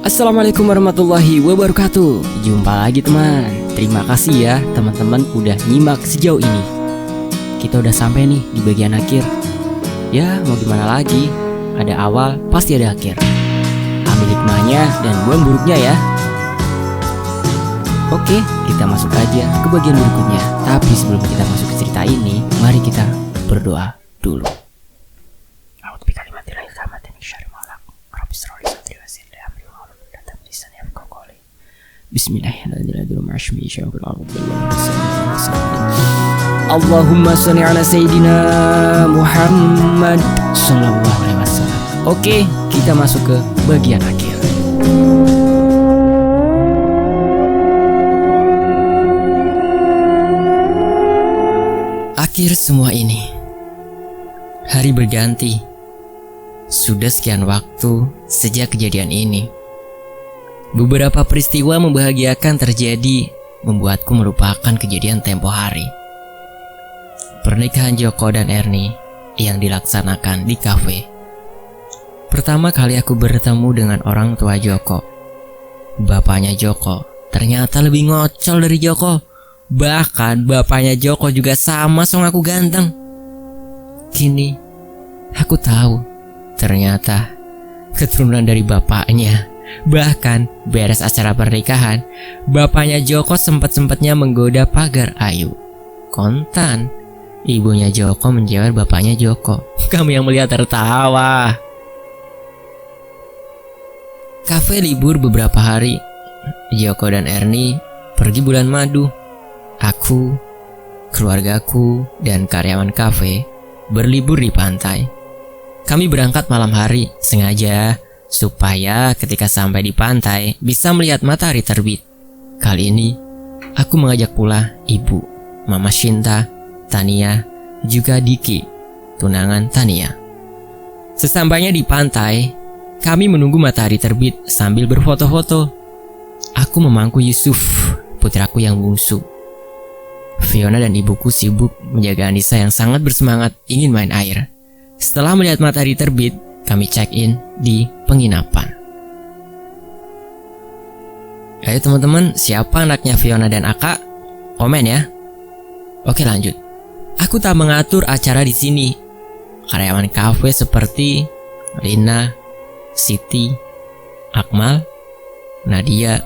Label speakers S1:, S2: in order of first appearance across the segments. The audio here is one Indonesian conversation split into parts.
S1: Assalamualaikum warahmatullahi wabarakatuh. Jumpa lagi teman. Terima kasih ya teman-teman udah nyimak sejauh ini. Kita udah sampai nih di bagian akhir. Ya mau gimana lagi, ada awal pasti ada akhir. Ambil hikmahnya dan buang buruknya ya. Oke, kita masuk aja ke bagian berikutnya. Tapi sebelum kita masuk ke cerita ini, mari kita berdoa dulu. Allahumma sholli ala Sayyidina Muhammad sallallahu alaihi wasallam. Oke, kita masuk ke bagian akhir. Akhir semua ini. Hari berganti. Sudah sekian waktu sejak kejadian ini. Beberapa peristiwa membahagiakan terjadi, membuatku melupakan kejadian tempo hari. Pernikahan Joko dan Erni yang dilaksanakan di kafe. Pertama kali aku bertemu dengan orang tua Joko. Bapaknya Joko ternyata lebih ngocol dari Joko. Bahkan bapaknya Joko juga sama aku ganteng. Kini aku tahu ternyata keturunan dari bapaknya. Bahkan beres acara pernikahan, bapaknya Joko sempat-sempatnya menggoda Pagar Ayu. Kontan, ibunya Joko menjawab bapaknya Joko. Kamu yang melihat tertawa. Kafe libur beberapa hari. Joko dan Erni pergi bulan madu. Aku, keluargaku, dan karyawan kafe berlibur di pantai. Kami berangkat malam hari sengaja supaya ketika sampai di pantai bisa melihat matahari terbit. Kali ini aku mengajak pula ibu, Mama Shinta, Tania, juga Diki, tunangan Tania. Sesampainya di pantai, kami menunggu matahari terbit sambil berfoto-foto. Aku memangku Yusuf, putraku yang bungsu. Fiona dan ibuku sibuk menjaga Anissa yang sangat bersemangat ingin main air. Setelah melihat matahari terbit, kami check-in di penginapan. Ayo teman-teman, siapa anaknya Fiona dan Aka? Komen ya. Oke lanjut. Aku tak mengatur acara di sini. Karyawan kafe seperti Rina, Siti, Akmal, Nadia,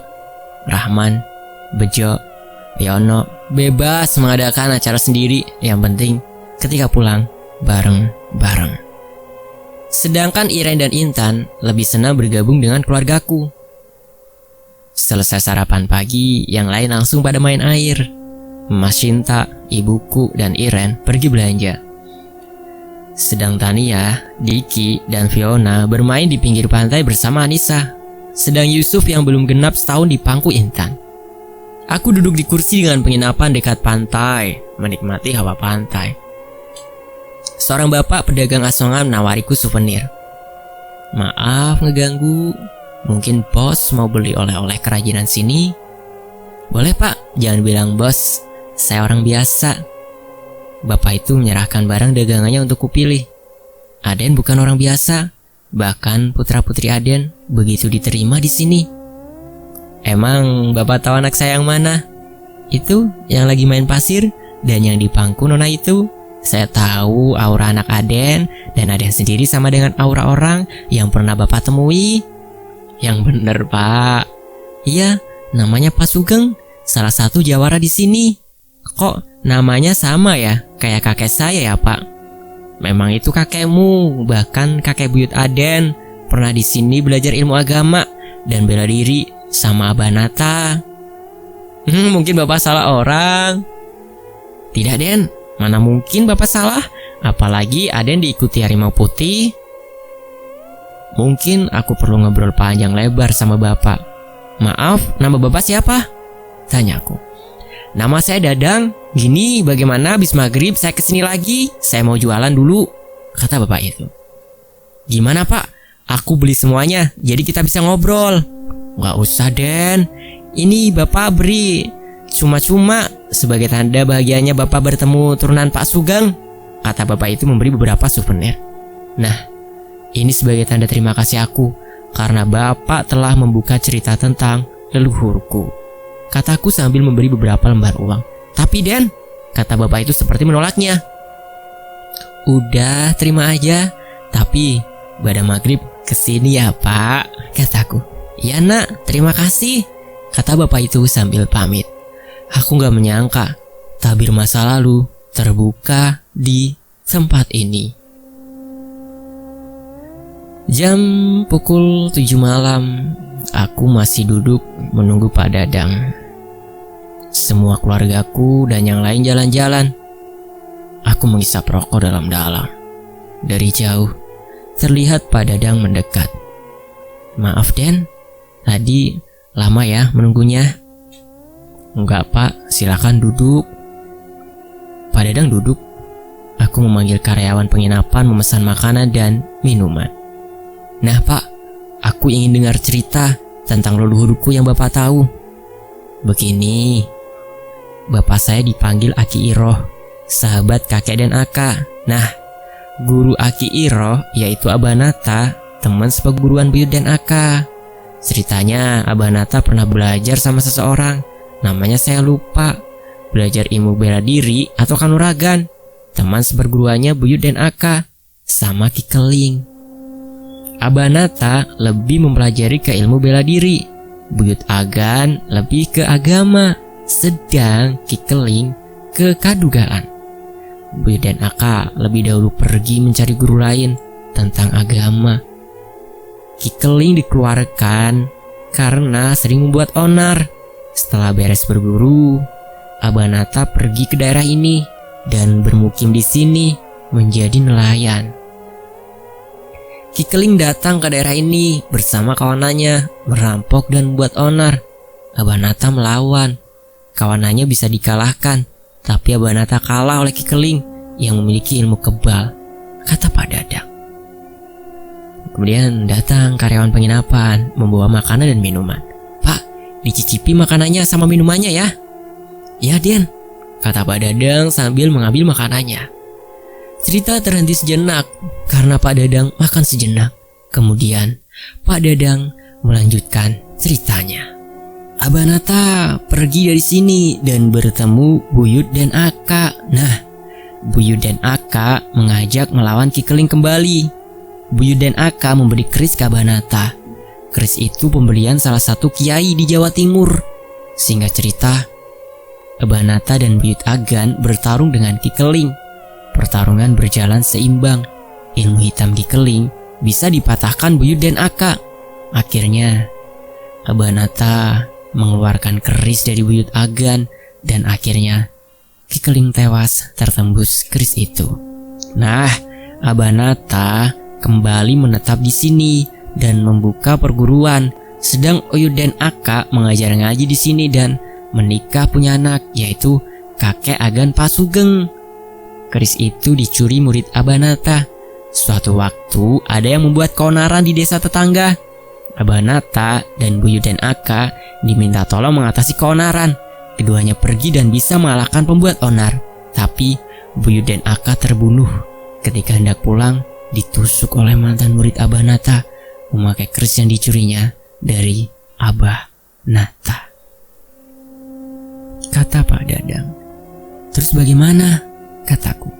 S1: Rahman, Bejo, Yono bebas mengadakan acara sendiri. Yang penting ketika pulang bareng-bareng. Sedangkan Iren dan Intan lebih senang bergabung dengan keluargaku. Selesai sarapan pagi, yang lain langsung pada main air. Mas Shinta, ibuku, dan Iren pergi belanja. Sedang Tania, Diki, dan Fiona bermain di pinggir pantai bersama Anissa. Sedang Yusuf yang belum genap setahun di pangku Intan. Aku duduk di kursi dengan penginapan dekat pantai, menikmati hawa pantai. Seorang bapak pedagang asongan menawariku souvenir. Maaf ngeganggu, mungkin bos mau beli oleh-oleh kerajinan sini? Boleh pak, jangan bilang bos, saya orang biasa. Bapak itu menyerahkan barang dagangannya untuk kupilih. Aden bukan orang biasa, bahkan putra-putri Aden begitu diterima di sini. Emang bapak tahu anak saya yang mana? Itu yang lagi main pasir dan yang di pangku nona itu. Saya tahu aura anak Aden dan Aden sendiri sama dengan aura orang yang pernah bapak temui. Yang bener pak. Iya, namanya Pak Sugeng, salah satu jawara di sini. Kok namanya sama ya, kayak kakek saya ya pak? Memang itu kakekmu, bahkan kakek buyut Aden pernah di sini belajar ilmu agama dan bela diri sama Abah Nata. Mungkin bapak salah orang. Tidak Den, mana mungkin bapak salah, apalagi Aden diikuti harimau putih. Mungkin aku perlu ngobrol panjang lebar sama bapak. Maaf, nama bapak siapa? Tanyaku. Nama saya Dadang. Gini, bagaimana habis maghrib saya kesini lagi? Saya mau jualan dulu, kata bapak itu. Gimana pak? Aku beli semuanya, jadi kita bisa ngobrol. Gak usah Den, ini bapak beri cuma-cuma sebagai tanda bahagianya bapak bertemu turunan Pak Sugeng, kata bapak itu memberi beberapa souvenir. Nah, ini sebagai tanda terima kasih aku karena Bapak telah membuka cerita tentang leluhurku, kataku sambil memberi beberapa lembar uang. Tapi Den, kata Bapak itu seperti menolaknya. Udah, terima aja. Tapi pada maghrib kesini ya Pak, kataku. Ya nak, terima kasih, kata Bapak itu sambil pamit. Aku gak menyangka tabir masa lalu terbuka di tempat ini. Jam pukul 7 malam, aku masih duduk menunggu Pak Dadang. Semua keluargaku dan yang lain jalan-jalan. Aku menghisap rokok dalam-dalam. Dari jauh, terlihat Pak Dadang mendekat. Maaf Den, tadi lama ya menunggunya. Enggak Pak, silakan duduk. Pak Dadang duduk. Aku memanggil karyawan penginapan memesan makanan dan minuman. Nah Pak, aku ingin dengar cerita tentang leluhurku yang Bapak tahu. Begini, Bapak saya dipanggil Aki Iroh, sahabat kakek dan Aka. Nah, guru Aki Iroh yaitu Abanata, teman seperguruan Buyut dan Aka. Ceritanya Abanata pernah belajar sama seseorang, namanya saya lupa. Belajar ilmu bela diri atau kanuragan. Teman seperguruannya Buyut dan Aka sama Ki Keling. Abanata lebih mempelajari ke ilmu bela diri, Buyut Agan lebih ke agama, sedang Ki Keling ke kadugaan. Buyut dan Aka lebih dahulu pergi mencari guru lain tentang agama. Ki Keling dikeluarkan karena sering membuat onar. Setelah beres berguru, Abanata pergi ke daerah ini dan bermukim di sini menjadi nelayan. Ki Keling datang ke daerah ini bersama kawanannya, merampok dan membuat onar. Abanata melawan. Kawanannya bisa dikalahkan, tapi Abanata kalah oleh Ki Keling yang memiliki ilmu kebal, kata Pak Dadang. Kemudian datang karyawan penginapan membawa makanan dan minuman. Pak, dicicipi makanannya sama minumannya ya. Ya Den, kata Pak Dadang sambil mengambil makanannya. Cerita terhenti sejenak karena Pak Dadang makan sejenak. Kemudian Pak Dadang melanjutkan ceritanya. Abanata pergi dari sini dan bertemu Buyut dan Aka. Nah, Buyut dan Aka mengajak melawan Ki Keling kembali. Buyut dan Aka memberi keris ke Abanata. Keris itu pemberian salah satu kiai di Jawa Timur. Singkat cerita, Abanata dan Buyut Agan bertarung dengan Ki Keling. Pertarungan berjalan seimbang. Ilmu hitam Ki Keling bisa dipatahkan Buyut dan Aka. Akhirnya Abanata mengeluarkan keris dari Buyut Agan dan akhirnya Ki Keling tewas tertembus keris itu. Nah, Abanata kembali menetap di sini dan membuka perguruan, sedang Buyut dan Aka mengajar ngaji di sini dan menikah punya anak yaitu kakek Agan Pasugeng. Keris itu dicuri murid Abanata. Suatu waktu ada yang membuat keonaran di desa tetangga. Abanata dan Buyut dan Aka diminta tolong mengatasi keonaran. Keduanya pergi dan bisa mengalahkan pembuat onar. Tapi Buyut dan Aka terbunuh. Ketika hendak pulang, ditusuk oleh mantan murid Abanata memakai keris yang dicurinya dari Abanata, kata Pak Dadang. Terus bagaimana? Kataku.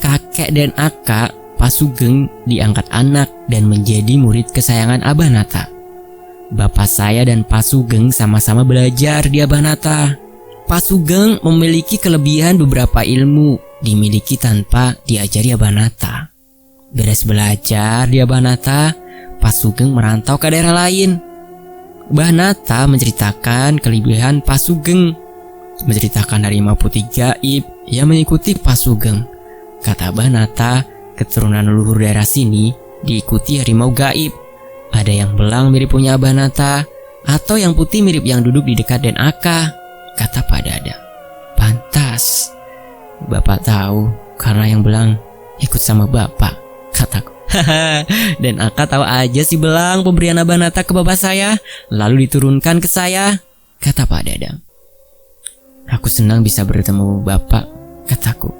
S1: Kakek dan Aka Pasugeng diangkat anak dan menjadi murid kesayangan Abanata. Bapak saya dan Pasugeng sama-sama belajar di Abanata. Pasugeng memiliki kelebihan beberapa ilmu dimiliki tanpa diajari Abanata. Beres belajar di Abanata, Pasugeng merantau ke daerah lain. Abanata menceritakan kelebihan Pasugeng, menceritakan harimau putih gaib yang mengikuti Pasugeng. Kata Abanata, keturunan leluhur daerah sini diikuti harimau gaib. Ada yang belang mirip punya Abanata, atau yang putih mirip yang duduk di dekat Den Aka, kata Pak Dadang. Pantas Bapak tahu karena yang belang ikut sama Bapak, kataku. Dan Aka tahu aja si belang pemberian Abanata ke bapak saya, lalu diturunkan ke saya, kata Pak Dadang. Aku senang bisa bertemu Bapak, kataku.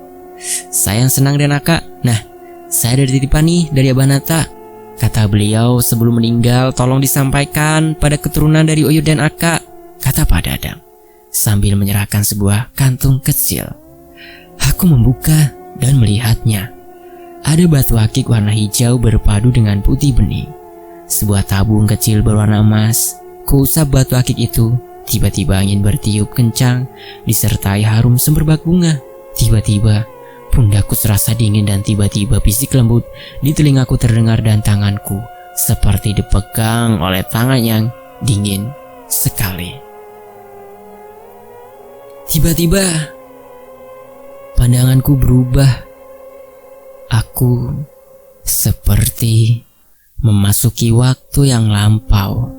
S1: Saya yang senang Dan Aka. Nah, saya ada titipan nih dari Abanata. Kata beliau sebelum meninggal tolong disampaikan pada keturunan dari Uyut dan Aka, kata Pak Dadang sambil menyerahkan sebuah kantung kecil. Aku membuka dan melihatnya. Ada batu akik warna hijau berpadu dengan putih bening. Sebuah tabung kecil berwarna emas. Kuusap batu akik itu. Tiba-tiba angin bertiup kencang disertai harum semerbak bunga. Tiba-tiba pundakku serasa dingin dan tiba-tiba bisik lembut di telingaku terdengar dan tanganku seperti dipegang oleh tangan yang dingin sekali. Tiba-tiba pandanganku berubah. Aku seperti memasuki waktu yang lampau.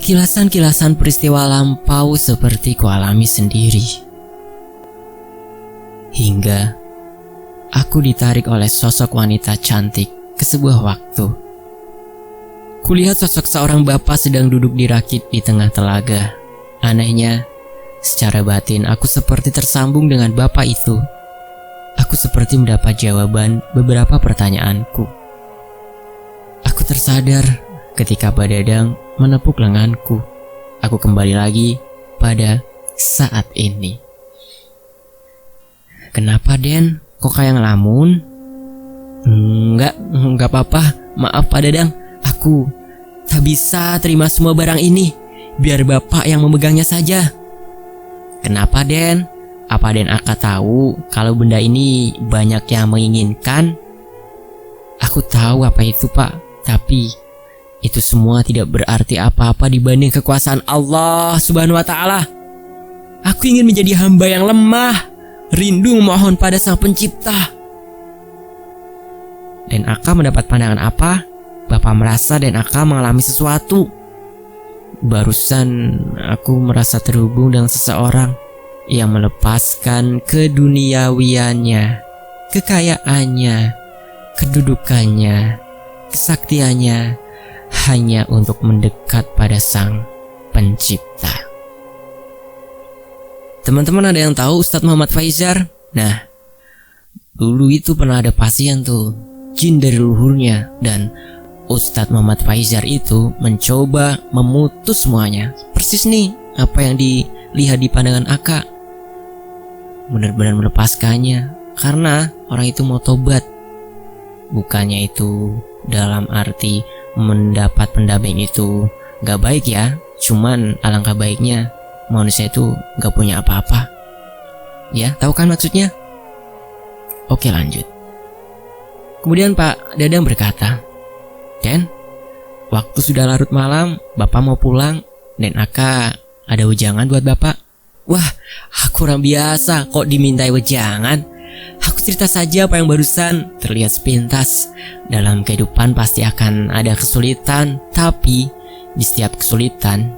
S1: Kilasan-kilasan peristiwa lampau seperti kualami sendiri. Hingga aku ditarik oleh sosok wanita cantik ke sebuah waktu. Kulihat sosok seorang bapak sedang duduk dirakit di tengah telaga. Anehnya, secara batin aku seperti tersambung dengan bapak itu. Aku seperti mendapat jawaban beberapa pertanyaanku. Aku tersadar ketika Pak Dadang menepuk lenganku. Aku kembali lagi pada saat ini. Kenapa Den? Kok kayak ngelamun? Enggak apa-apa. Maaf Pak Dadang. Aku tak bisa terima semua barang ini. Biar Bapak yang memegangnya saja. Kenapa Den? Apa Den Aka tahu kalau benda ini banyak yang menginginkan? Aku tahu apa itu Pak. Tapi itu semua tidak berarti apa-apa dibanding kekuasaan Allah Subhanahu wa Ta'ala. Aku ingin menjadi hamba yang lemah, rindu memohon pada Sang Pencipta. Den Aka mendapat pandangan apa? Bapak merasa Den Aka mengalami sesuatu. Barusan aku merasa terhubung dengan seseorang yang melepaskan keduniawiannya, kekayaannya, kedudukannya, kesaktiannya hanya untuk mendekat pada Sang Pencipta. Teman-teman ada yang tahu Ustadz Muhammad Faizar? Nah, dulu itu pernah ada pasien tuh, jin dari leluhurnya, dan Ustadz Muhammad Faizar itu mencoba memutus semuanya. Persis nih apa yang dilihat di pandangan Aka. Benar-benar melepaskannya karena orang itu mau tobat. Bukannya itu dalam arti mendapat pendamping itu gak baik ya. Cuman alangkah baiknya manusia itu gak punya apa-apa. Ya, tahu kan maksudnya? Oke, lanjut. Kemudian Pak Dadang berkata, Den, waktu sudah larut malam, Bapak mau pulang, dan Aka ada wejangan buat Bapak. Wah, aku orang biasa kok dimintai wejangan. Aku cerita saja apa yang barusan terlihat sepintas. Dalam kehidupan pasti akan ada kesulitan, tapi di setiap kesulitan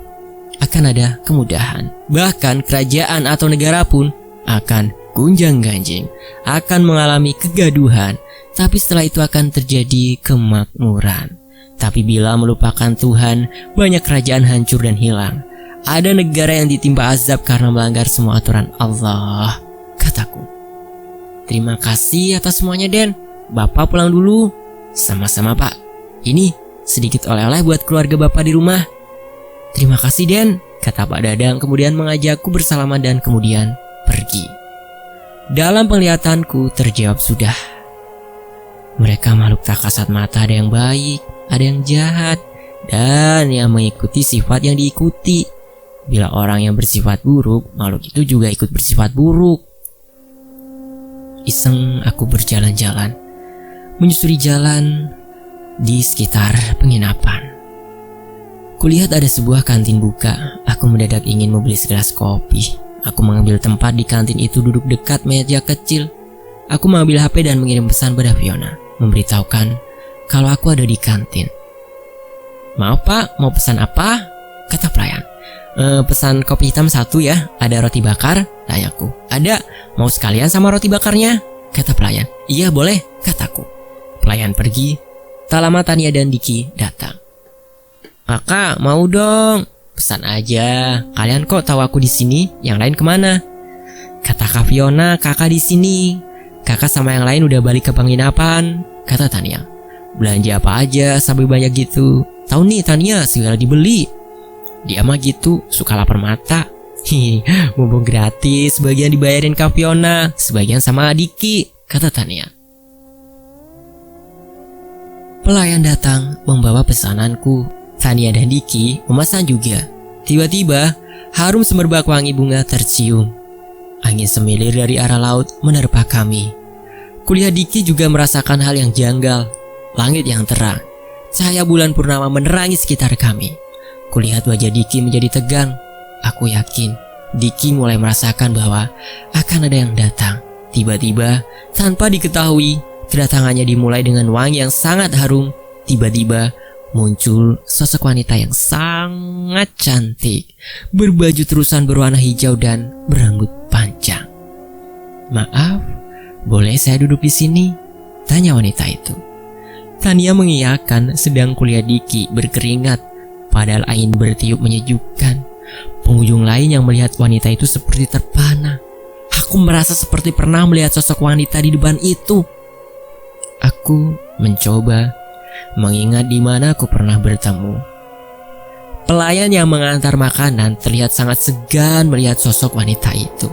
S1: akan ada kemudahan. Bahkan kerajaan atau negara pun akan gunjang-ganjing, akan mengalami kegaduhan, tapi setelah itu akan terjadi kemakmuran. Tapi bila melupakan Tuhan, banyak kerajaan hancur dan hilang. Ada negara yang ditimpa azab karena melanggar semua aturan Allah, kataku. Terima kasih atas semuanya Den. Bapak pulang dulu. Sama-sama Pak. Ini sedikit oleh-oleh buat keluarga Bapak di rumah. Terima kasih Den, kata Pak Dadang kemudian mengajakku bersalaman dan kemudian pergi. Dalam penglihatanku terjawab sudah. Mereka makhluk tak kasat mata, ada yang baik, ada yang jahat, dan yang mengikuti sifat yang diikuti. Bila orang yang bersifat buruk, makhluk itu juga ikut bersifat buruk. Iseng aku berjalan-jalan, menyusuri jalan di sekitar penginapan. Kulihat ada sebuah kantin buka. Aku mendadak ingin membeli segelas kopi. Aku mengambil tempat di kantin itu, duduk dekat meja kecil. Aku mengambil HP dan mengirim pesan pada Fiona, memberitahukan kalau aku ada di kantin. Maaf Pak, mau pesan apa? Kata pelayan. Pesan kopi hitam 1 ya, ada roti bakar, tanyaku. Ada, mau sekalian sama roti bakarnya? Kata pelayan. Iya boleh, kataku. Pelayan pergi, tak lama Tania dan Diki datang. Kakak, mau dong. Pesan aja, kalian kok tahu aku di sini, yang lain kemana? Kata Kak Fiona, kakak di sini. Kakak sama yang lain udah balik ke penginapan, kata Tania. Belanja apa aja sampai banyak gitu? Tahu nih Tania, segala dibeli. Dia mah gitu, suka lapar mata. Mumpung gratis, sebagian dibayarin Kak Fiona, sebagian sama Diki, kata Tania. Pelayan datang membawa pesananku. Tania dan Diki memesan juga. Tiba-tiba, harum semerbak wangi bunga tercium. Angin semilir dari arah laut menerpa kami. Kulihat Diki juga merasakan hal yang janggal. Langit yang terang, cahaya bulan purnama menerangi sekitar kami. Kulihat wajah Diki menjadi tegang. Aku yakin Diki mulai merasakan bahwa akan ada yang datang. Tiba-tiba, tanpa diketahui, kedatangannya dimulai dengan wangi yang sangat harum. Tiba-tiba muncul sosok wanita yang sangat cantik, berbaju terusan berwarna hijau dan berambut panjang. "Maaf, boleh saya duduk di sini?" tanya wanita itu. Tania mengiyakan, sedang kulihat Diki berkeringat, padahal angin bertiup menyejukkan. Pengunjung lain yang melihat wanita itu seperti terpana. Aku merasa seperti pernah melihat sosok wanita di depan itu. Aku mencoba mengingat di mana aku pernah bertemu. Pelayan yang mengantar makanan terlihat sangat segan melihat sosok wanita itu.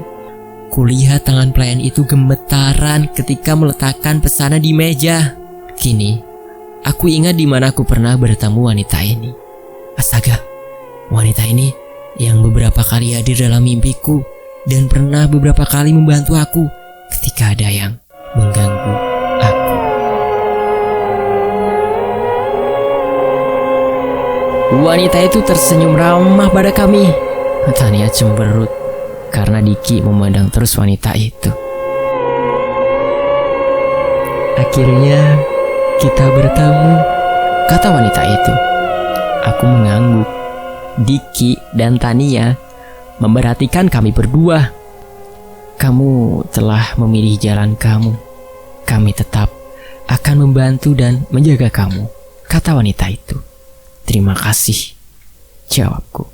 S1: Kulihat tangan pelayan itu gemetaran ketika meletakkan pesanan di meja. Kini, aku ingat di mana aku pernah bertemu wanita ini. Astaga, wanita ini yang beberapa kali hadir dalam mimpiku dan pernah beberapa kali membantu aku ketika ada yang mengganggu aku. Wanita itu tersenyum ramah pada kami. Tania cemberut karena Diki memandang terus wanita itu. Akhirnya kita bertemu, kata wanita itu. Aku mengangguk. Diki dan Tania memperhatikan kami berdua. "Kamu telah memilih jalan kamu. Kami tetap akan membantu dan menjaga kamu," kata wanita itu. "Terima kasih," jawabku.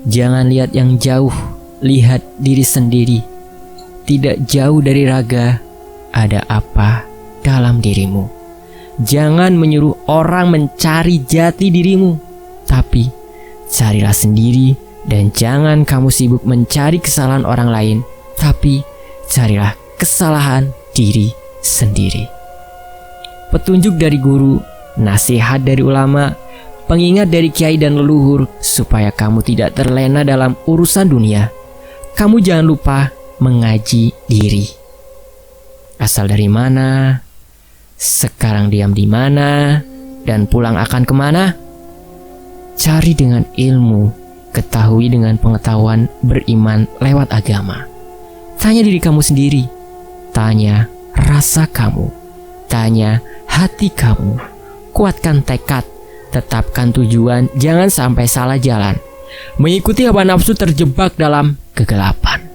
S1: "Jangan lihat yang jauh, lihat diri sendiri. Tidak jauh dari raga, ada apa dalam dirimu. Jangan menyuruh orang mencari jati dirimu, tapi carilah sendiri. Dan jangan kamu sibuk mencari kesalahan orang lain, tapi carilah kesalahan diri sendiri." Petunjuk dari guru, nasihat dari ulama, pengingat dari kiai dan leluhur supaya kamu tidak terlena dalam urusan dunia. Kamu jangan lupa mengaji diri. Asal dari mana, sekarang diam di mana, dan pulang akan kemana? Cari dengan ilmu, ketahui dengan pengetahuan, beriman lewat agama. Tanya diri kamu sendiri, tanya rasa kamu, tanya hati kamu, kuatkan tekad, tetapkan tujuan, jangan sampai salah jalan. Mengikuti hawa nafsu terjebak dalam kegelapan,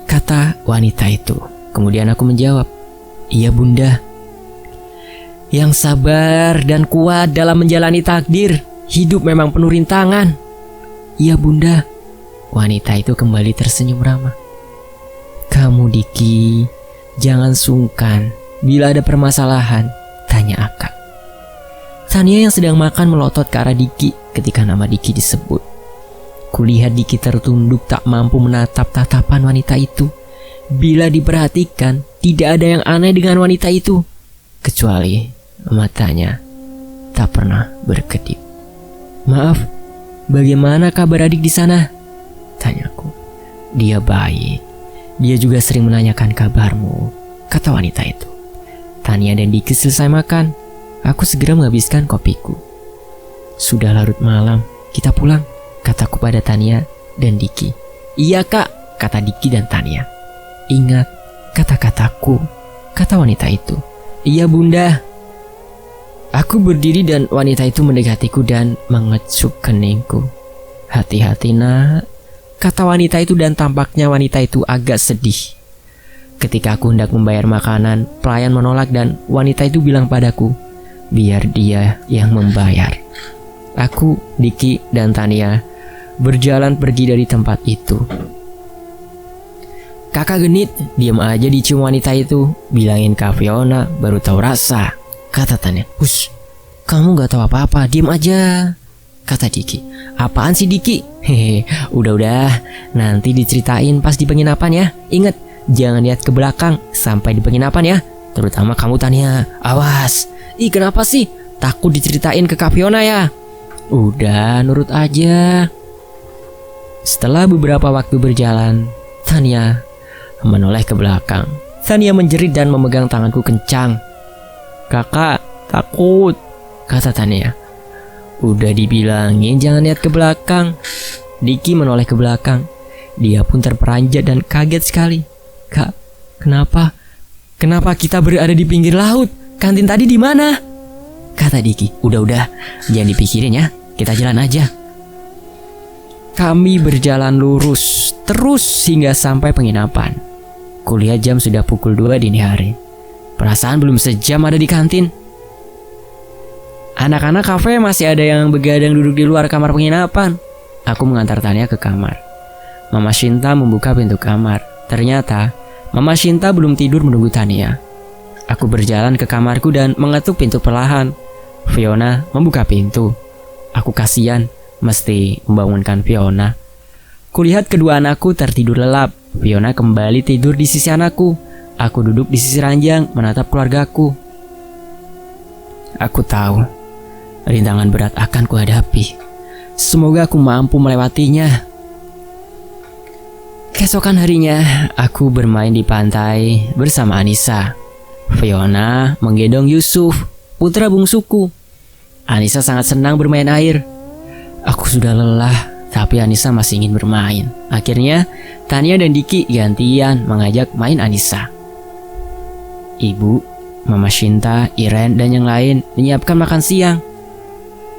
S1: kata wanita itu. Kemudian aku menjawab, "Iya bunda." Yang sabar dan kuat dalam menjalani takdir. Hidup memang penuh rintangan. "Iya bunda." Wanita itu kembali tersenyum ramah. "Kamu Diki, jangan sungkan bila ada permasalahan, tanya Akak." Tania yang sedang makan melotot ke arah Diki ketika nama Diki disebut. Kulihat Diki tertunduk tak mampu menatap tatapan wanita itu. Bila diperhatikan, tidak ada yang aneh dengan wanita itu, kecuali matanya tak pernah berkedip. "Maaf, bagaimana kabar adik di sana?" tanyaku. "Dia baik. Dia juga sering menanyakan kabarmu," kata wanita itu. Tania dan Diki selesai makan. Aku segera menghabiskan kopiku. "Sudah larut malam, kita pulang," kataku pada Tania dan Diki. "Iya kak," kata Diki dan Tania. "Ingat kata-kataku," kata wanita itu. "Iya bunda." Aku berdiri dan wanita itu mendekatiku dan mengecup keningku. "Hati-hati nak," kata wanita itu, dan tampaknya wanita itu agak sedih. Ketika aku hendak membayar makanan, pelayan menolak dan wanita itu bilang padaku, biar dia yang membayar. Aku, Diki, dan Tania berjalan pergi dari tempat itu. "Kakak genit, diam aja dicium wanita itu. Bilangin Kak Fiona baru tahu rasa," kata Tania. Hush, kamu gak tahu apa-apa, diem aja, kata Diki. Apaan sih Diki? Hehe, udah, nanti diceritain pas di penginapan ya. Ingat, jangan lihat ke belakang sampai di penginapan ya. Terutama kamu Tania, awas. Ih, kenapa sih? Takut diceritain ke Kak Fiona ya? Udah, nurut aja. Setelah beberapa waktu berjalan, Tania menoleh ke belakang. Tania menjerit dan memegang tanganku kencang. Kakak, takut, kata Tania. Udah dibilangin jangan lihat ke belakang. Diki menoleh ke belakang. Dia pun terperanjat dan kaget sekali. Kak, kenapa? Kenapa kita berada di pinggir laut? Kantin tadi di mana? Kata Diki. Udah, jangan dipikirin ya. Kita jalan aja. Kami berjalan lurus terus hingga sampai penginapan. Kulihat jam sudah pukul 2 dini hari. Perasaan belum sejam ada di kantin. Anak-anak kafe masih ada yang begadang duduk di luar kamar penginapan. Aku mengantar Tania ke kamar. Mama Shinta membuka pintu kamar. Ternyata Mama Shinta belum tidur menunggu Tania. Aku berjalan ke kamarku dan mengetuk pintu perlahan. Fiona membuka pintu. Aku kasihan, mesti membangunkan Fiona. Kulihat kedua anakku tertidur lelap. Fiona kembali tidur di sisi anakku. Aku duduk di sisi ranjang menatap keluargaku. Aku tahu rintangan berat akan kuhadapi. Semoga aku mampu melewatinya. Keesokan harinya, aku bermain di pantai bersama Anissa. Fiona menggendong Yusuf, putra bungsuku. Anissa sangat senang bermain air. Aku sudah lelah, tapi Anissa masih ingin bermain. Akhirnya, Tania dan Diki gantian mengajak main Anissa. Ibu, Mama Shinta, Iren, dan yang lain menyiapkan makan siang.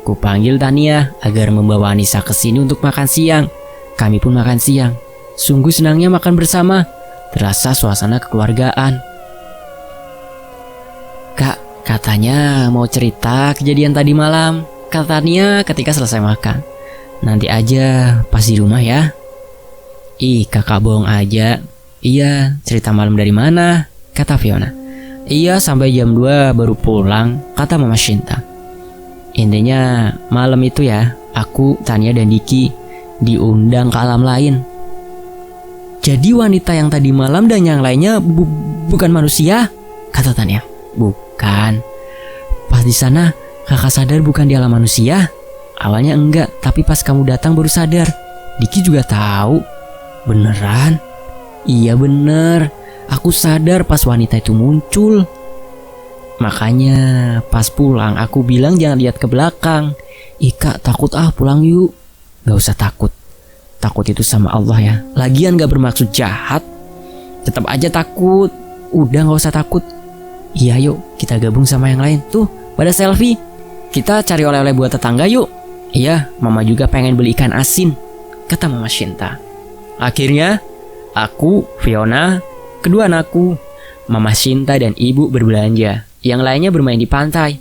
S1: Kupanggil Tania agar membawa Anissa ke sini untuk makan siang. Kami pun makan siang. Sungguh senangnya makan bersama. Terasa suasana kekeluargaan. Kak, katanya mau cerita kejadian tadi malam, kata Tania ketika selesai makan. Nanti aja pas di rumah ya. Ih, kakak bohong aja. Iya, cerita malam dari mana? Kata Fiona. Iya, sampai jam 2 baru pulang, kata Mama Shinta. Intinya malam itu ya, aku, Tania, dan Diki diundang ke alam lain. Jadi wanita yang tadi malam dan yang lainnya bukan manusia? Kata Tania. Bukan. Pas di sana kakak sadar bukan di alam manusia? Awalnya enggak, tapi pas kamu datang baru sadar. Diki juga tahu. Beneran? Iya bener. Aku sadar pas wanita itu muncul. Makanya pas pulang aku bilang jangan lihat ke belakang. Ih kak, takut pulang yuk. Gak usah takut. Takut itu sama Allah ya. Lagian gak bermaksud jahat. Tetap aja takut. Udah gak usah takut. Iya yuk, kita gabung sama yang lain. Tuh, pada selfie. Kita cari oleh-oleh buat tetangga yuk. Iya, mama juga pengen beli ikan asin, kata Mama Shinta. Akhirnya aku, Fiona, kedua anakku, Mama Shinta dan ibu berbelanja. Yang lainnya bermain di pantai.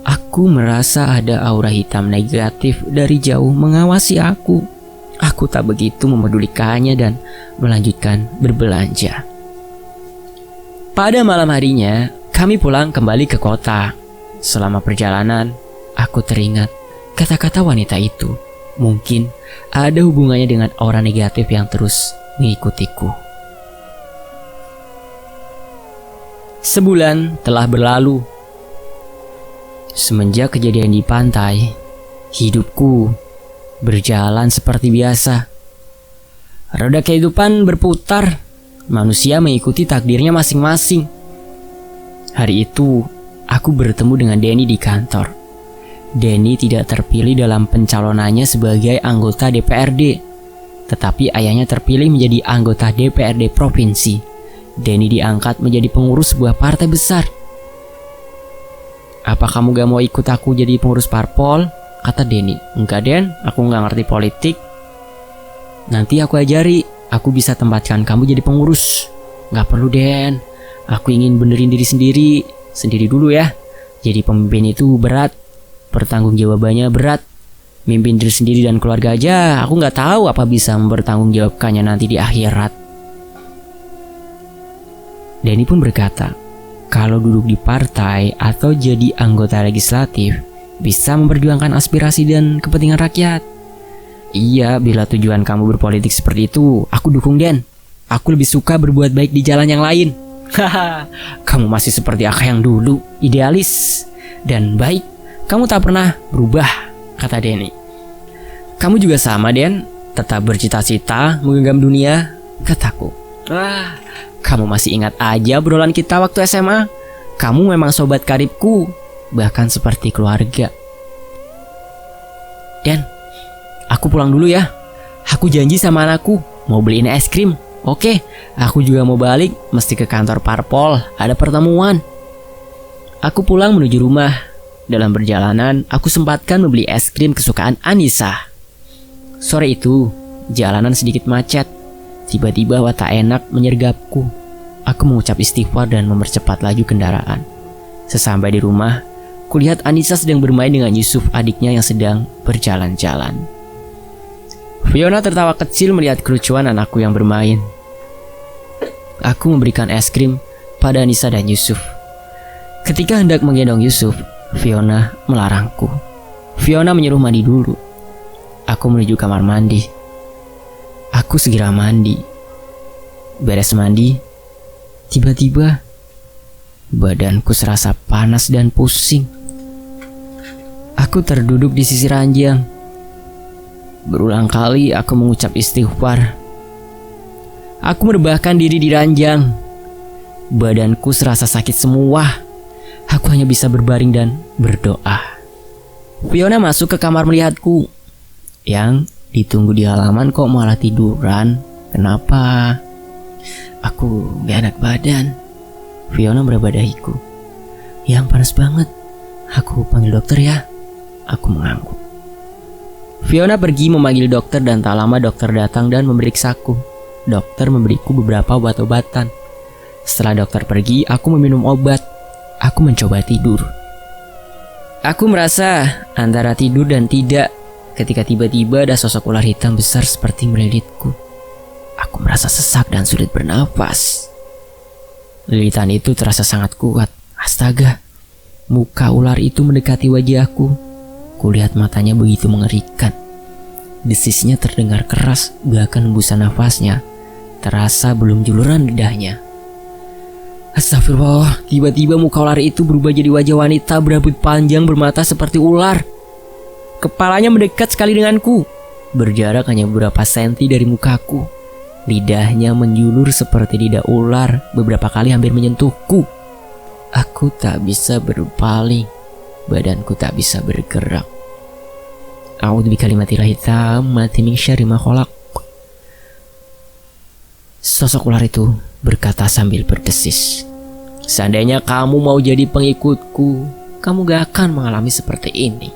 S1: Aku merasa ada aura hitam negatif dari jauh mengawasi aku. Aku tak begitu memedulikannya dan melanjutkan berbelanja. Pada malam harinya, kami pulang kembali ke kota. Selama perjalanan, aku teringat kata-kata wanita itu. Mungkin ada hubungannya dengan aura negatif yang terus mengikutiku. Sebulan telah berlalu. Semenjak kejadian di pantai, hidupku berjalan seperti biasa. Roda kehidupan berputar. Manusia mengikuti takdirnya masing-masing. Hari itu, aku bertemu dengan Denny di kantor. Denny tidak terpilih dalam pencalonannya sebagai anggota DPRD, tetapi ayahnya terpilih menjadi anggota DPRD provinsi. Denny diangkat menjadi pengurus sebuah partai besar. Apa kamu gak mau ikut aku jadi pengurus parpol? Kata Denny. Enggak Den, aku gak ngerti politik. Nanti aku ajari, aku bisa tempatkan kamu jadi pengurus. Gak perlu Den, aku ingin benerin diri sendiri dulu ya. Jadi pemimpin itu berat, pertanggungjawabannya berat. Mimpin diri sendiri dan keluarga aja, aku gak tahu apa bisa mempertanggungjawabkannya nanti di akhirat. Denny pun berkata,
S2: Kalau duduk di partai atau jadi anggota legislatif, bisa memperjuangkan aspirasi dan kepentingan rakyat. Iya, bila tujuan kamu berpolitik seperti itu, aku dukung Den. Aku lebih suka berbuat baik di jalan yang lain. Haha, kamu masih seperti Aka yang dulu, idealis dan baik. Kamu tak pernah berubah, kata Denny. Kamu juga sama Den, tetap bercita-cita menggenggam dunia, kataku. Kamu masih ingat aja obrolan kita waktu SMA? Kamu memang sobat karibku, bahkan seperti keluarga. Den, aku pulang dulu ya. Aku janji sama anakku mau beliin es krim. Oke, aku juga mau balik, mesti ke kantor parpol, ada pertemuan. Aku pulang menuju rumah. Dalam perjalanan, aku sempatkan membeli es krim kesukaan Anissa. Sore itu, jalanan sedikit macet. Tiba-tiba watak enak menyergapku. Aku mengucap istighfar dan mempercepat laju kendaraan. Sesampai di rumah, kulihat Anissa sedang bermain dengan Yusuf, adiknya yang sedang berjalan-jalan. Fiona tertawa kecil melihat kelucuan anakku yang bermain. Aku memberikan es krim pada Anissa dan Yusuf. Ketika hendak menggendong Yusuf, Fiona melarangku. Fiona menyuruh mandi dulu. Aku menuju kamar mandi. Aku segera mandi. Beres mandi, tiba-tiba badanku serasa panas dan pusing. Aku terduduk di sisi ranjang. Berulang kali aku mengucap istighfar. Aku merebahkan diri di ranjang. Badanku serasa sakit semua. Aku hanya bisa berbaring dan berdoa. Fiona masuk ke kamar melihatku. Yang ditunggu di halaman kok malah tiduran? Kenapa? Aku gak enak badan. Fiona meraba dahiku. Yang panas banget. Aku panggil dokter ya. Aku mengangguk. Fiona pergi memanggil dokter dan tak lama dokter datang dan memeriksaku. Dokter memberiku beberapa obat-obatan. Setelah dokter pergi, aku meminum obat. Aku mencoba tidur. Aku merasa antara tidur dan tidak ketika tiba-tiba ada sosok ular hitam besar seperti melilitku. Aku merasa sesak dan sulit bernafas. Lilitan itu terasa sangat kuat. Astaga, muka ular itu mendekati wajahku. Kulihat matanya begitu mengerikan. Desisnya terdengar keras, bahkan hembusan nafasnya terasa belum juluran lidahnya. Astagfirullah, tiba-tiba muka ular itu berubah jadi wajah wanita berambut panjang bermata seperti ular. Kepalanya mendekat sekali denganku, berjarak hanya beberapa senti dari mukaku. Lidahnya menjulur seperti lidah ular, beberapa kali hampir menyentuhku. Aku tak bisa berpaling, badanku tak bisa bergerak. A'udzu bikalimatillahi tammati min syarri ma khalaq. Sosok ular itu berkata sambil berdesis, seandainya kamu mau jadi pengikutku, kamu gak akan mengalami seperti ini.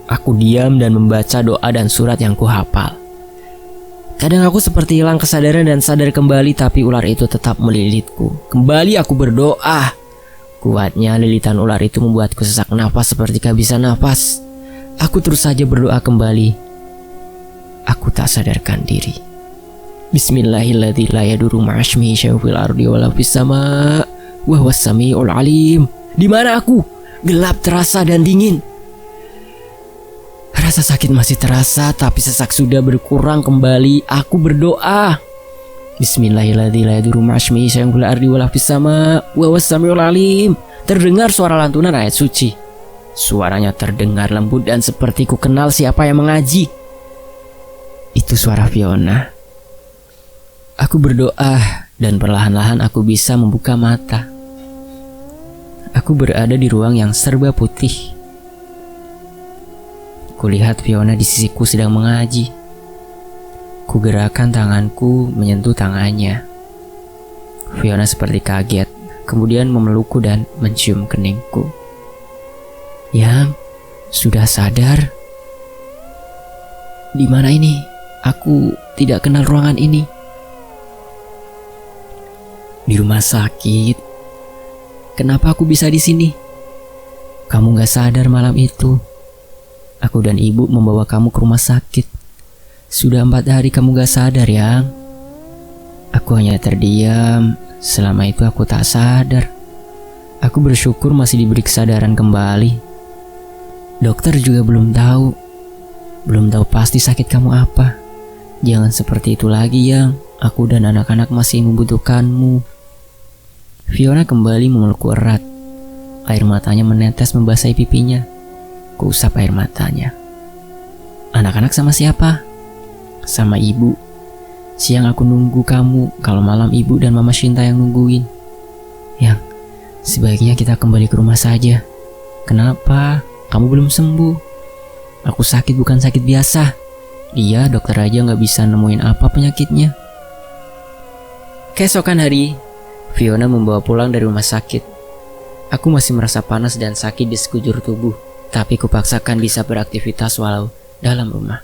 S2: Aku diam dan membaca doa dan surat yang kuhafal. Kadang aku seperti hilang kesadaran dan sadar kembali, tapi ular itu tetap melilitku. Kembali aku berdoa. Kuatnya lilitan ular itu membuatku sesak nafas seperti kehabisan nafas. Aku terus saja berdoa kembali. Aku tak sadarkan diri. Bismillahirrahmanirrahim. La yadurru ma'asmihi syai'un fil ardi wala fis sama' wa huwas samiul alim. Di mana aku? Gelap terasa dan dingin. Rasa sakit masih terasa, tapi sesak sudah berkurang kembali. Aku berdoa. Bismillahirrahmanirrahim. La yadurru ma'asmihi syai'un fil ardi wala fis sama' wa huwas samiul alim. Terdengar suara lantunan ayat suci. Suaranya terdengar lembut dan seperti ku kenal siapa yang mengaji. Itu suara Fiona. Aku berdoa dan perlahan-lahan aku bisa membuka mata. Aku berada di ruang yang serba putih. Kulihat Fiona di sisiku sedang mengaji. Kugerakkan tanganku menyentuh tangannya. Fiona seperti kaget, kemudian memelukku dan mencium keningku. Yang sudah sadar? Di mana ini? Aku tidak kenal ruangan ini. Di rumah sakit. Kenapa aku bisa di sini? Kamu gak sadar malam itu. Aku dan ibu membawa kamu ke rumah sakit. Sudah 4 hari kamu gak sadar, Yang. Aku hanya terdiam Selama itu aku tak sadar. Aku bersyukur masih diberi kesadaran kembali. Dokter juga belum tahu pasti sakit kamu apa. Jangan seperti itu lagi, Yang. Aku dan anak-anak masih membutuhkanmu. Fiona kembali memelukku erat. Air matanya menetes membasahi pipinya. Kuusap air matanya. Anak-anak sama siapa? Sama ibu. Siang aku nunggu kamu, kalau malam ibu dan mama Shinta yang nungguin. Yang, sebaiknya kita kembali ke rumah saja. Kenapa? Kamu belum sembuh. Aku sakit bukan sakit biasa. Dia dokter aja gak bisa nemuin apa penyakitnya. Keesokan hari, Fiona membawa pulang dari rumah sakit. Aku masih merasa panas dan sakit di sekujur tubuh, tapi kupaksakan bisa beraktivitas walau dalam rumah.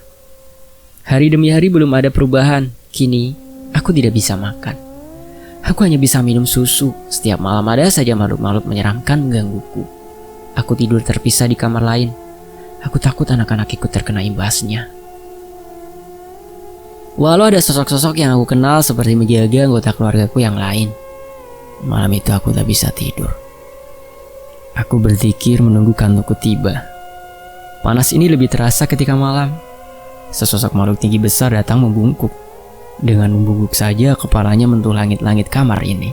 S2: Hari demi hari belum ada perubahan. Kini, aku tidak bisa makan. Aku hanya bisa minum susu. Setiap malam ada saja makhluk-makhluk menyeramkan menggangguku. Aku tidur terpisah di kamar lain. Aku takut anak-anak ikut terkena imbasnya. Walau ada sosok-sosok yang aku kenal seperti menjaga anggota keluargaku yang lain, malam itu aku tak bisa tidur. Aku berzikir menunggu kantukku tiba. Panas ini lebih terasa ketika malam. Sesosok makhluk tinggi besar datang membungkuk. Dengan membungkuk saja kepalanya menyentuh langit-langit kamar ini.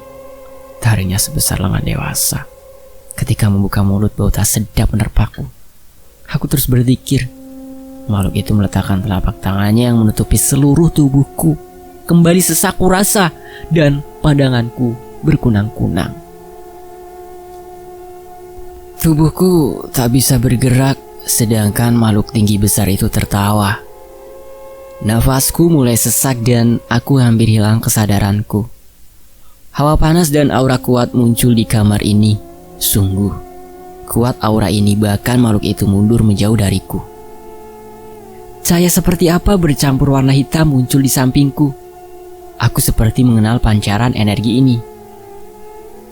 S2: Taringnya sebesar lengan dewasa. Ketika membuka mulut, bau tak sedap menerpaku. Aku terus berzikir. Makhluk itu meletakkan telapak tangannya yang menutupi seluruh tubuhku. Kembali sesak rasa dan pandanganku berkunang-kunang. Tubuhku tak bisa bergerak, sedangkan makhluk tinggi besar itu tertawa. Nafasku mulai sesak dan aku hampir hilang kesadaranku. Hawa panas dan aura kuat muncul di kamar ini. Sungguh kuat aura ini, bahkan makhluk itu mundur menjauh dariku. Cahaya seperti apa bercampur warna hitam muncul di sampingku. Aku seperti mengenal pancaran energi ini.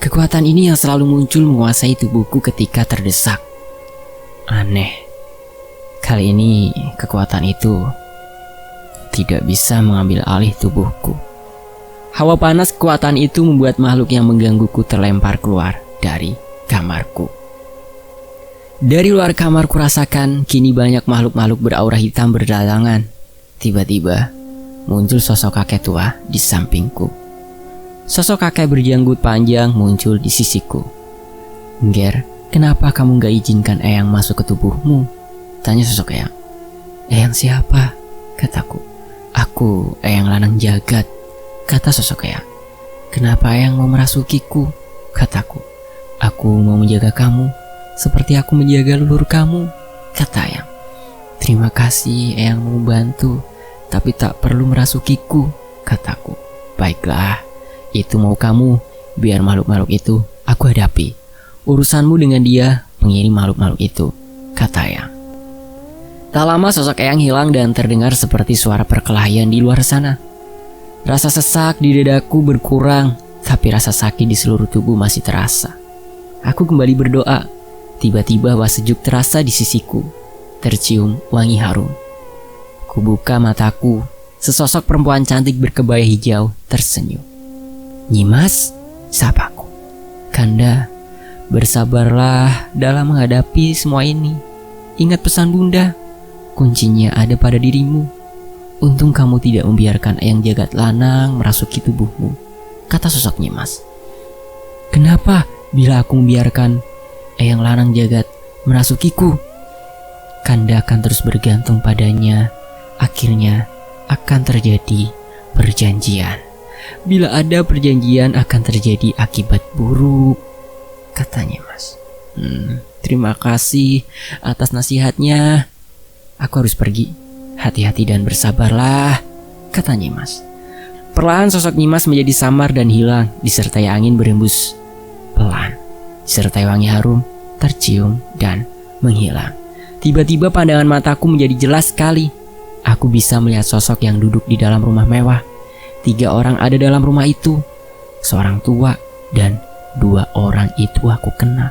S2: Kekuatan ini yang selalu muncul menguasai tubuhku ketika terdesak. Aneh. Kali ini kekuatan itu tidak bisa mengambil alih tubuhku. Hawa panas kekuatan itu membuat makhluk yang menggangguku terlempar keluar dari kamarku. Dari luar kamar kurasakan kini banyak makhluk-makhluk beraura hitam berdatangan. Tiba-tiba muncul sosok kakek tua di sampingku. Sosok kakek berjanggut panjang muncul di sisiku. Ger, kenapa kamu gak izinkan Eyang masuk ke tubuhmu? Tanya sosok Eyang. Eyang siapa? Kataku. Aku Eyang Lanang Jagat. Kata sosok Eyang. Kenapa Eyang mau merasukiku? Kataku. Aku mau menjaga kamu seperti aku menjaga leluhur kamu. Kata Eyang. Terima kasih Eyang mau bantu, tapi tak perlu merasukiku. Kataku. Baiklah, itu mau kamu. Biar makhluk-makhluk itu aku hadapi. Urusanmu dengan dia mengirim makhluk-makhluk itu. Kata Eyang. Tak lama sosok Eyang hilang dan terdengar seperti suara perkelahian di luar sana. Rasa sesak di dadaku berkurang, tapi rasa sakit di seluruh tubuh masih terasa. Aku kembali berdoa. Tiba-tiba hawa sejuk terasa di sisiku. Tercium wangi harum. Kubuka mataku. Sesosok perempuan cantik berkebaya hijau tersenyum. Nyimas, sapaku. Kanda, bersabarlah dalam menghadapi semua ini. Ingat pesan bunda. Kuncinya ada pada dirimu. Untung kamu tidak membiarkan Eyang Jagat Lanang merasuki tubuhmu. Kata sosok Nyimas. Kenapa bila aku membiarkan Eyang Lanang Jagat merasukiku? Kanda akan terus bergantung padanya. Akhirnya akan terjadi perjanjian. Bila ada perjanjian akan terjadi akibat buruk. Kata Nyimas. Terima kasih atas nasihatnya. Aku harus pergi. Hati-hati dan bersabarlah, kata Nyimas. Perlahan sosok Nyimas menjadi samar dan hilang, disertai angin berembus pelan, disertai wangi harum, tercium dan menghilang. Tiba-tiba pandangan mataku menjadi jelas sekali. Aku bisa melihat sosok yang duduk di dalam rumah mewah. 3 orang ada dalam rumah itu. Seorang tua dan 2 orang itu aku kenal.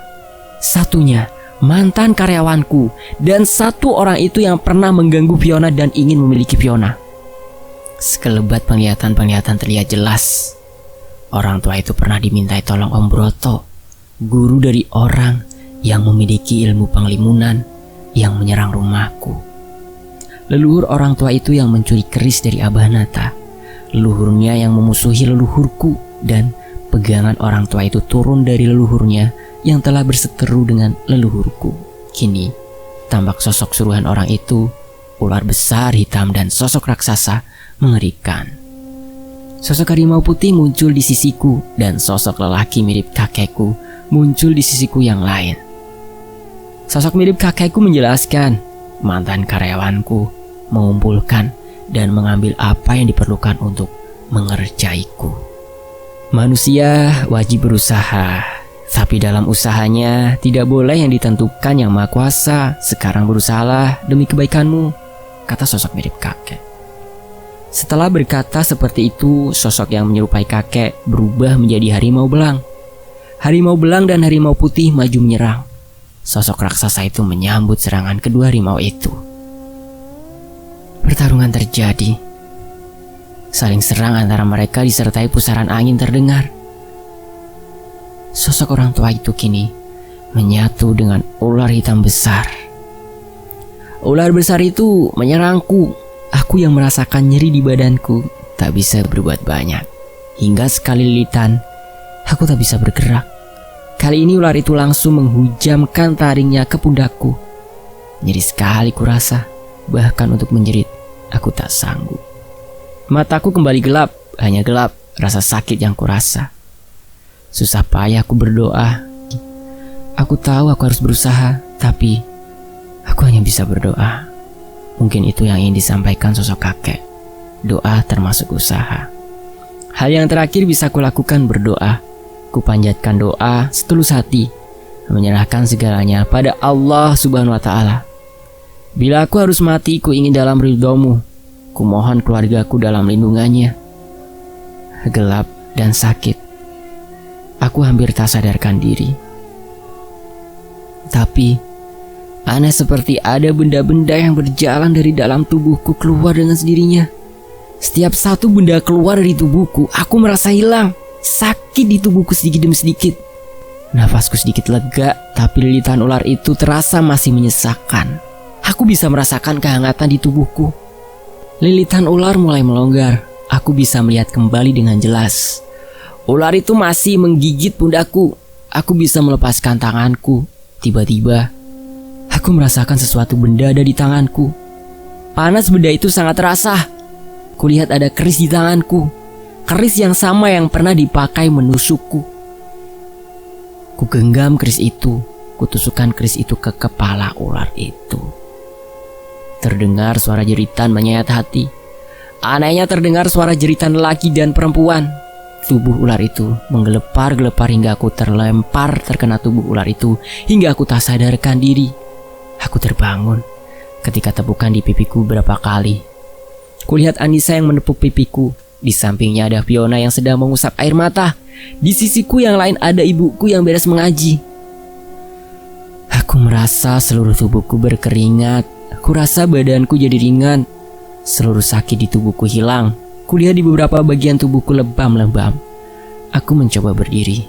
S2: Satunya mantan karyawanku, dan 1 orang itu yang pernah mengganggu Fiona dan ingin memiliki Fiona. Sekelebat penglihatan terlihat jelas. Orang tua itu pernah dimintai tolong Om Broto, guru dari orang yang memiliki ilmu penglimunan yang menyerang rumahku. Leluhur orang tua itu yang mencuri keris dari Abah Nata. Leluhurnya yang memusuhi leluhurku, dan pegangan orang tua itu turun dari leluhurnya yang telah berseteru dengan leluhurku. Kini tampak sosok suruhan orang itu, ular besar hitam dan sosok raksasa mengerikan. Sosok harimau putih muncul di sisiku, dan sosok lelaki mirip kakekku muncul di sisiku yang lain. Sosok mirip kakekku menjelaskan, mantan karyawanku mengumpulkan dan mengambil apa yang diperlukan untuk mengerjaiku. Manusia wajib berusaha, tapi dalam usahanya tidak boleh yang ditentukan Yang Maha Kuasa. Sekarang berusahalah demi kebaikanmu, kata sosok mirip kakek. Setelah berkata seperti itu, sosok yang menyerupai kakek berubah menjadi harimau belang. Harimau belang dan harimau putih maju menyerang. Sosok raksasa itu menyambut serangan kedua harimau itu. Pertarungan terjadi. Saling serang antara mereka disertai pusaran angin terdengar. Sosok orang tua itu kini menyatu dengan ular hitam besar. Ular besar itu menyerangku. Aku yang merasakan nyeri di badanku tak bisa berbuat banyak. Hingga sekali lilitan, aku tak bisa bergerak. Kali ini ular itu langsung menghujamkan taringnya ke pundakku. Nyeri sekali kurasa, bahkan untuk menjerit, aku tak sanggup. Mataku kembali gelap, hanya gelap, rasa sakit yang kurasa. Susah payah aku berdoa. Aku tahu aku harus berusaha, tapi aku hanya bisa berdoa. Mungkin itu yang ingin disampaikan sosok kakek. Doa termasuk usaha. Hal yang terakhir bisa kulakukan berdoa. Kupanjatkan doa setulus hati, menyerahkan segalanya pada Allah Subhanahu wa Ta'ala. Bila aku harus mati, ku ingin dalam ridhomu. Ku mohon keluargaku dalam lindungannya. Gelap dan sakit. Aku hampir tak sadarkan diri. Tapi aneh, seperti ada benda-benda yang berjalan dari dalam tubuhku keluar dengan sendirinya. Setiap satu benda keluar dari tubuhku, aku merasa hilang. Sakit di tubuhku sedikit demi sedikit. Nafasku sedikit lega, tapi lilitan ular itu terasa masih menyesakkan. Aku bisa merasakan kehangatan di tubuhku. Lilitan ular mulai melonggar. Aku bisa melihat kembali dengan jelas. Ular itu masih menggigit pundakku. Aku bisa melepaskan tanganku. Tiba-tiba aku merasakan sesuatu benda ada di tanganku. Panas benda itu sangat terasa. Kulihat ada keris di tanganku. Keris yang sama yang pernah dipakai menusukku. Ku genggam keris itu. Kutusukkan keris itu ke kepala ular itu. Terdengar suara jeritan menyayat hati. Anehnya terdengar suara jeritan lelaki dan perempuan. Tubuh ular itu menggelepar-gelepar hingga aku terlempar terkena tubuh ular itu, hingga aku tak sadarkan diri. Aku terbangun ketika tepukan di pipiku berapa kali. Kulihat Anissa yang menepuk pipiku. Di sampingnya ada Fiona yang sedang mengusap air mata. Di sisiku yang lain ada ibuku yang beres mengaji. Aku merasa seluruh tubuhku berkeringat. Aku rasa badanku jadi ringan. Seluruh sakit di tubuhku hilang. Kulihat di beberapa bagian tubuhku lebam-lebam. Aku mencoba berdiri.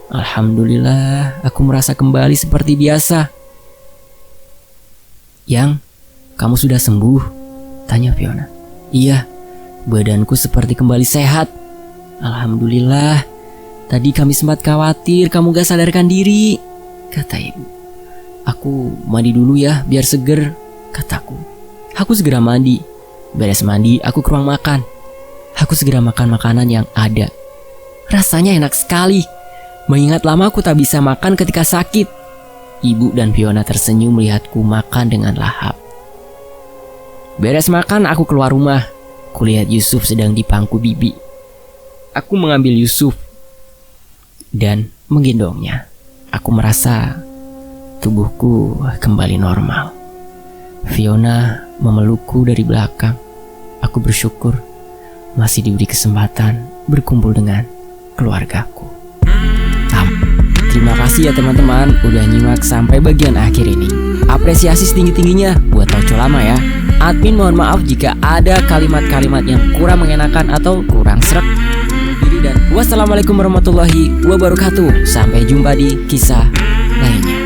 S2: Alhamdulillah, aku merasa kembali seperti biasa. Yang, kamu sudah sembuh? Tanya Fiona. Iya, badanku seperti kembali sehat. Alhamdulillah. Tadi kami sempat khawatir kamu gak sadarkan diri, kata ibu. Aku mandi dulu ya, biar seger, kataku. Aku segera mandi. Beres mandi, aku ke ruang makan. Aku segera makan makanan yang ada. Rasanya enak sekali. Mengingat lama aku tak bisa makan ketika sakit. Ibu dan Fiona tersenyum melihatku makan dengan lahap. Beres makan, aku keluar rumah. Kulihat Yusuf sedang dipangku bibi. Aku mengambil Yusuf dan menggendongnya. Aku merasa tubuhku kembali normal. Fiona memelukku dari belakang. Aku bersyukur masih diberi kesempatan berkumpul dengan keluargaku. Terima kasih ya teman-teman udah nyimak sampai bagian akhir ini. Apresiasi setinggi-tingginya buat Tauco Lama ya. Admin mohon maaf jika ada kalimat-kalimat yang kurang mengenakan atau kurang sreg. Diri dan Wassalamualaikum warahmatullahi wabarakatuh. Sampai jumpa di kisah lainnya.